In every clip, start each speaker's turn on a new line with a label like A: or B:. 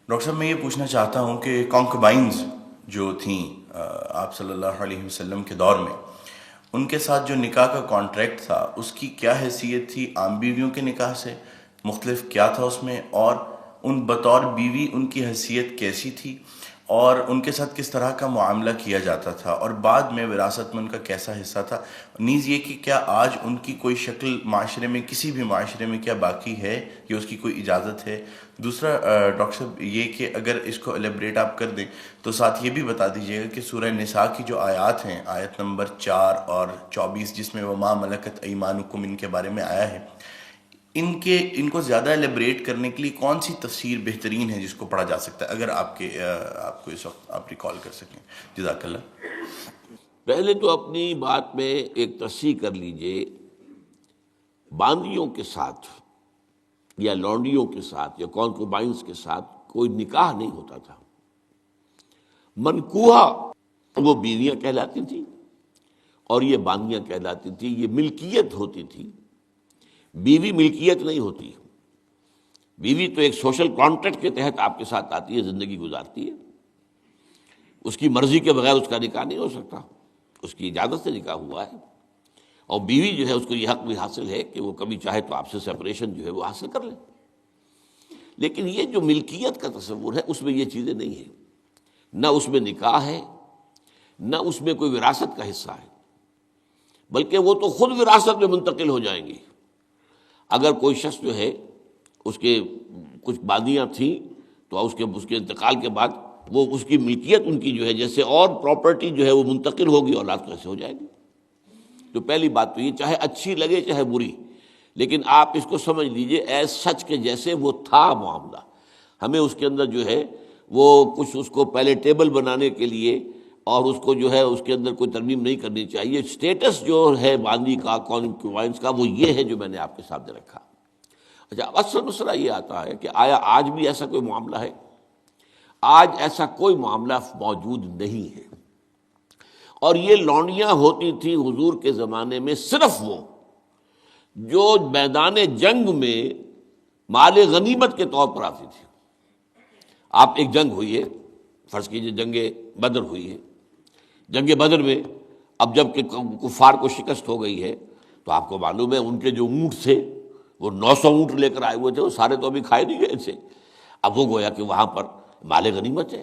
A: Doctor صاحب میں یہ پوچھنا چاہتا ہوں کہ کانکوبائنز جو تھیں آپ صلی اللہ علیہ وسلم کے دور میں، ان کے ساتھ جو نکاح کا کانٹریکٹ تھا اس کی کیا حیثیت تھی عام بیویوں کے نکاح سے؟ مختلف کیا تھا اس میں؟ اور ان بطور بیوی ان کی حیثیت کیسی تھی، اور ان کے ساتھ کس طرح کا معاملہ کیا جاتا تھا، اور بعد میں وراثت میں ان کا کیسا حصہ تھا؟ نیز یہ کہ کیا آج ان کی کوئی شکل معاشرے میں، کسی بھی معاشرے میں کیا باقی ہے یا اس کی کوئی اجازت ہے؟ دوسرا ڈاکٹر صاحب یہ کہ اگر اس کو ایلیبریٹ آپ کر دیں تو ساتھ یہ بھی بتا دیجیے گا کہ سورہ نساء کی جو آیات ہیں، آیت نمبر 4 اور 24 جس میں وما ملکت ایمانکم ان کے بارے میں آیا ہے، ان کو زیادہ ایلیبریٹ کرنے کے لیے کون سی تفسیر بہترین ہے جس کو پڑھا جا سکتا ہے، اگر آپ کو اس وقت آپ ریکال کر سکیں؟ جزاک اللہ۔
B: پہلے تو اپنی بات میں ایک تصحیح کر لیجئے، باندیوں کے ساتھ یا لونڈیوں کے ساتھ یا کانکوبائنز کے ساتھ کوئی نکاح نہیں ہوتا تھا۔ منکوحہ وہ بیویاں کہلاتی تھیں اور یہ باندیاں کہلاتی تھیں، یہ ملکیت ہوتی تھی۔ بیوی ملکیت نہیں ہوتی، بیوی تو ایک سوشل کانٹریکٹ کے تحت آپ کے ساتھ آتی ہے، زندگی گزارتی ہے، اس کی مرضی کے بغیر اس کا نکاح نہیں ہو سکتا، اس کی اجازت سے نکاح ہوا ہے، اور بیوی جو ہے اس کو یہ حق بھی حاصل ہے کہ وہ کبھی چاہے تو آپ سے سیپریشن جو ہے وہ حاصل کر لے۔ لیکن یہ جو ملکیت کا تصور ہے اس میں یہ چیزیں نہیں ہیں، نہ اس میں نکاح ہے، نہ اس میں کوئی وراثت کا حصہ ہے، بلکہ وہ تو خود وراثت میں منتقل ہو جائیں گی۔ اگر کوئی شخص جو ہے اس کے کچھ باندیاں تھیں تو اس کے انتقال کے بعد وہ اس کی ملکیت ان کی جو ہے جیسے اور پراپرٹی جو ہے وہ منتقل ہوگی، اولاد کیسے ہو جائے گی؟ تو پہلی بات تو یہ چاہے اچھی لگے چاہے بری، لیکن آپ اس کو سمجھ لیجئے ایز سچ کے جیسے وہ تھا معاملہ۔ ہمیں اس کے اندر جو ہے وہ کچھ اس کو پہلے ٹیبل بنانے کے لیے اور اس کو جو ہے اس کے اندر کوئی ترمیم نہیں کرنی چاہیے۔ سٹیٹس جو ہے باندی کا، کانکوبائنز کا، وہ یہ ہے جو میں نے آپ کے سامنے رکھا۔ اچھا، اصل مسئلہ یہ آتا ہے کہ آیا آج بھی ایسا کوئی معاملہ ہے؟ آج ایسا کوئی معاملہ موجود نہیں ہے، اور یہ لونڈیاں ہوتی تھیں حضور کے زمانے میں صرف وہ جو میدان جنگ میں مال غنیمت کے طور پر آتی تھی۔ آپ ایک جنگ ہوئی ہے، فرض کیجئے جنگ بدر ہوئی ہے، جنگ بدر میں اب جب کہ کفار کو شکست ہو گئی ہے تو آپ کو معلوم ہے ان کے جو اونٹ تھے وہ 900 اونٹ لے کر آئے ہوئے تھے، وہ سارے تو ابھی کھائے نہیں گئے تھے، اب وہ گویا کہ وہاں پر مال غنیمت ہے۔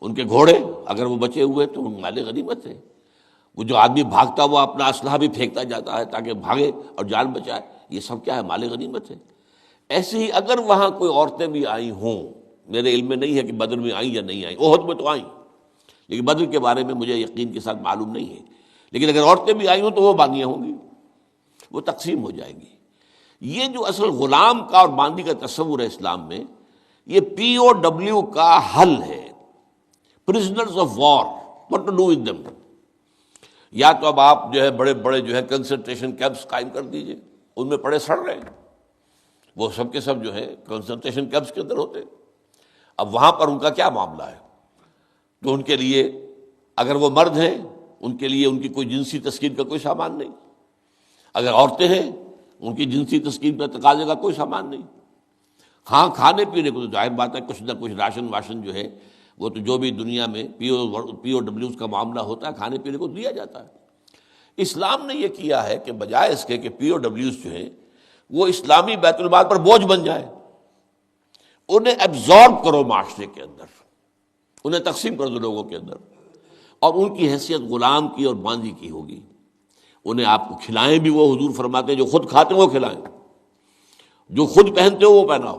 B: ان کے گھوڑے اگر وہ بچے ہوئے تو مال غنیمت ہے۔ وہ جو آدمی بھاگتا وہ اپنا اسلحہ بھی پھینکتا جاتا ہے تاکہ بھاگے اور جان بچائے، یہ سب کیا ہے؟ مال غنیمت ہے۔ ایسے ہی اگر وہاں کوئی عورتیں بھی آئی ہوں، میرے علم میں نہیں ہے کہ بدر میں آئیں یا نہیں آئیں، احد میں تو آئیں، لیکن بدر کے بارے میں مجھے یقین کے ساتھ معلوم نہیں ہے، لیکن اگر عورتیں بھی آئی ہوں تو وہ باندیاں ہوں گی، وہ تقسیم ہو جائیں گی۔ یہ جو اصل غلام کا اور باندی کا تصور ہے اسلام میں، یہ پی او ڈبلیو کا حل ہے، prisoners of war, what to do with them۔ یا تو اب آپ جو ہے بڑے بڑے جو ہے کنسنٹریشن کیمپس قائم کر دیجئے، ان میں پڑے سڑ رہے ہیں، وہ سب کے سب جو ہے کنسنٹریشن کیمپس کے اندر ہوتے ہیں۔ اب وہاں پر ان کا کیا معاملہ ہے؟ تو ان کے لیے اگر وہ مرد ہیں ان کے لیے ان کی کوئی جنسی تسکین کا کوئی سامان نہیں، اگر عورتیں ہیں ان کی جنسی تسکین کا تقاضے کا کوئی سامان نہیں۔ ہاں، کھانے پینے کو تو ظاہر بات ہے کچھ نہ کچھ راشن واشن جو ہے وہ تو جو بھی دنیا میں پی او ڈبلیوز کا معاملہ ہوتا ہے کھانے پینے کو دیا جاتا ہے۔ اسلام نے یہ کیا ہے کہ بجائے اس کے کہ پی او ڈبلیوز جو ہیں وہ اسلامی بیت المال پر بوجھ بن جائے، انہیں ایبزارب کرو معاشرے کے اندر، انہیں تقسیم کر دو لوگوں کے اندر، اور ان کی حیثیت غلام کی اور باندی کی ہوگی۔ انہیں آپ کو کھلائیں بھی وہ، حضور فرماتے ہیں جو خود کھاتے ہیں وہ کھلائیں، جو خود پہنتے ہو وہ پہناؤ،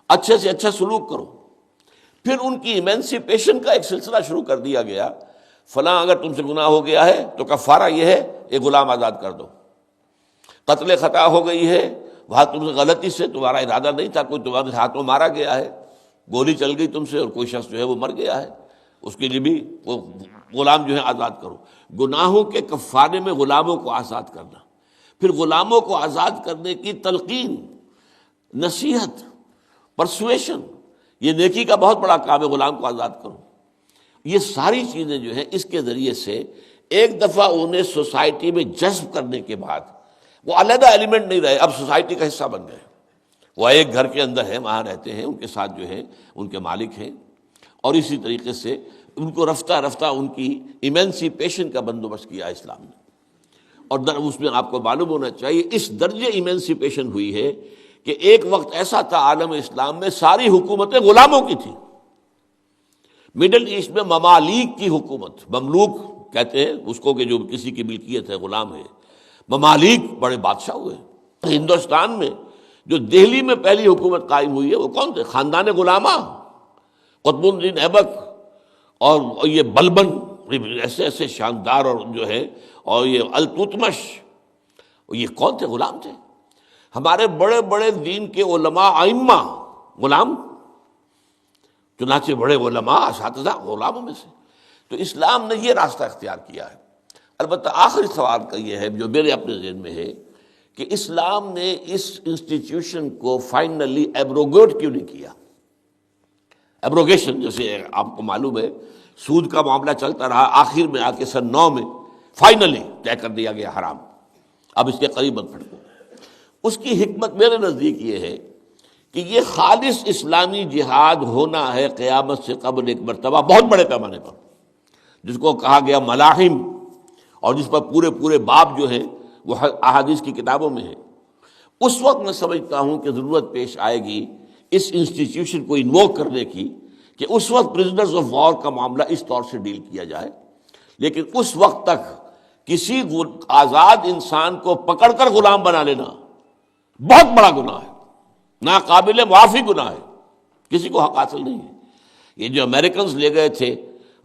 B: اچھے سے اچھا سلوک کرو۔ پھر ان کی ایمنسیپیشن کا ایک سلسلہ شروع کر دیا گیا، فلاں اگر تم سے گناہ ہو گیا ہے تو کفارہ یہ ہے ایک غلام آزاد کر دو، قتل خطا ہو گئی ہے، وہاں تم سے غلطی سے تمہارا ارادہ نہیں تھا، کوئی تمہارے ہاتھوں مارا گیا ہے، گولی چل گئی تم سے اور کوئی شخص جو ہے وہ مر گیا ہے، اس کے لیے بھی وہ غلام جو ہے آزاد کرو۔ گناہوں کے کفارے میں غلاموں کو آزاد کرنا، پھر غلاموں کو آزاد کرنے کی تلقین، نصیحت، پرسویشن، یہ نیکی کا بہت بڑا کام ہے، غلام کو آزاد کرو۔ یہ ساری چیزیں جو ہیں اس کے ذریعے سے ایک دفعہ انہیں سوسائٹی میں جذب کرنے کے بعد وہ علیحدہ ایلیمنٹ نہیں رہے، اب سوسائٹی کا حصہ بن گئے، وہ ایک گھر کے اندر ہیں، وہاں رہتے ہیں، ان کے ساتھ جو ہے ان کے مالک ہیں، اور اسی طریقے سے ان کو رفتہ رفتہ ان کی ایمینسیپیشن کا بندوبست کیا اسلام نے. اور اس میں آپ کو معلوم ہونا چاہیے اس درجے ایمینسیپیشن ہوئی ہے کہ ایک وقت ایسا تھا عالم اسلام میں ساری حکومتیں غلاموں کی تھیں. مڈل ایسٹ میں ممالک کی حکومت، مملوک کہتے ہیں اس کو کہ جو کسی کی ملکیت ہے، غلام ہے. ممالک بڑے بادشاہ ہوئے. ہندوستان میں جو دہلی میں پہلی حکومت قائم ہوئی ہے وہ کون تھے؟ خاندان غلامہ، قطب الدین ایبک اور یہ بلبن، ایسے ایسے شاندار، اور جو ہے اور یہ التتمش، یہ کون تھے؟ غلام تھے. ہمارے بڑے بڑے دین کے علماء ائمہ غلام، چنانچہ بڑے علماء اساتذہ غلاموں میں سے. تو اسلام نے یہ راستہ اختیار کیا ہے. البتہ آخری سوال کا یہ ہے جو میرے اپنے ذہن میں ہے کہ اسلام نے اس انسٹیٹیوشن کو فائنلی ایبروگیٹ کیوں نہیں کیا؟ ایبروگیشن، جیسے آپ کو معلوم ہے سود کا معاملہ چلتا رہا، آخر میں آ کے سن 9 میں فائنلی طے کر دیا گیا حرام، اب اس کے قریب مت پھٹکو. اس کی حکمت میرے نزدیک یہ ہے کہ یہ خالص اسلامی جہاد ہونا ہے قیامت سے قبل ایک مرتبہ بہت بڑے پیمانے پر، جس کو کہا گیا ملاحم، اور جس پر پورے پورے باب جو ہیں وہ احادیث کی کتابوں میں ہے. اس وقت میں سمجھتا ہوں کہ ضرورت پیش آئے گی اس انسٹیٹیوشن کو انووک کرنے کی کہ اس وقت پرزنرز آف وار کا معاملہ اس طور سے ڈیل کیا جائے. لیکن اس وقت تک کسی آزاد انسان کو پکڑ کر غلام بنا لینا بہت بڑا گناہ ہے، ناقابل معافی گناہ ہے، کسی کو حق حاصل نہیں ہے. یہ جو امریکنز لے گئے تھے،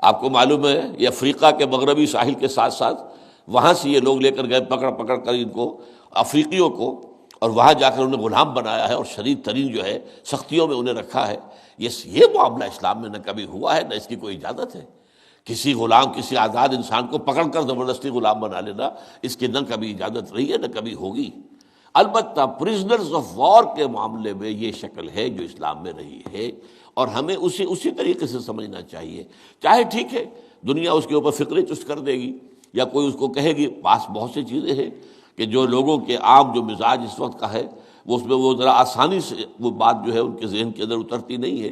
B: آپ کو معلوم ہے یہ افریقہ کے مغربی ساحل کے ساتھ ساتھ وہاں سے یہ لوگ لے کر گئے پکڑ پکڑ کر ان کو، افریقیوں کو، اور وہاں جا کر انہیں غلام بنایا ہے اور شدید ترین جو ہے سختیوں میں انہیں رکھا ہے. یہ معاملہ اسلام میں نہ کبھی ہوا ہے، نہ اس کی کوئی اجازت ہے. کسی غلام، کسی آزاد انسان کو پکڑ کر زبردستی غلام بنا لینا، اس کی نہ کبھی اجازت رہی ہے نہ کبھی ہوگی. البتہ پرزنرز آف وار کے معاملے میں یہ شکل ہے جو اسلام میں رہی ہے، اور ہمیں اسی طریقے سے سمجھنا چاہیے. چاہے ٹھیک ہے دنیا اس کے اوپر فکریں چست کر دے گی یا کوئی اس کو کہے گی، پاس بہت سی چیزیں ہیں کہ جو لوگوں کے عام جو مزاج اس وقت کا ہے وہ اس میں وہ ذرا آسانی سے وہ بات جو ہے ان کے ذہن کے اندر اترتی نہیں ہے.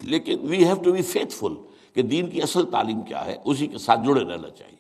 B: لیکن we have to be faithful کہ دین کی اصل تعلیم کیا ہے، اسی کے ساتھ جڑے رہنا چاہیے.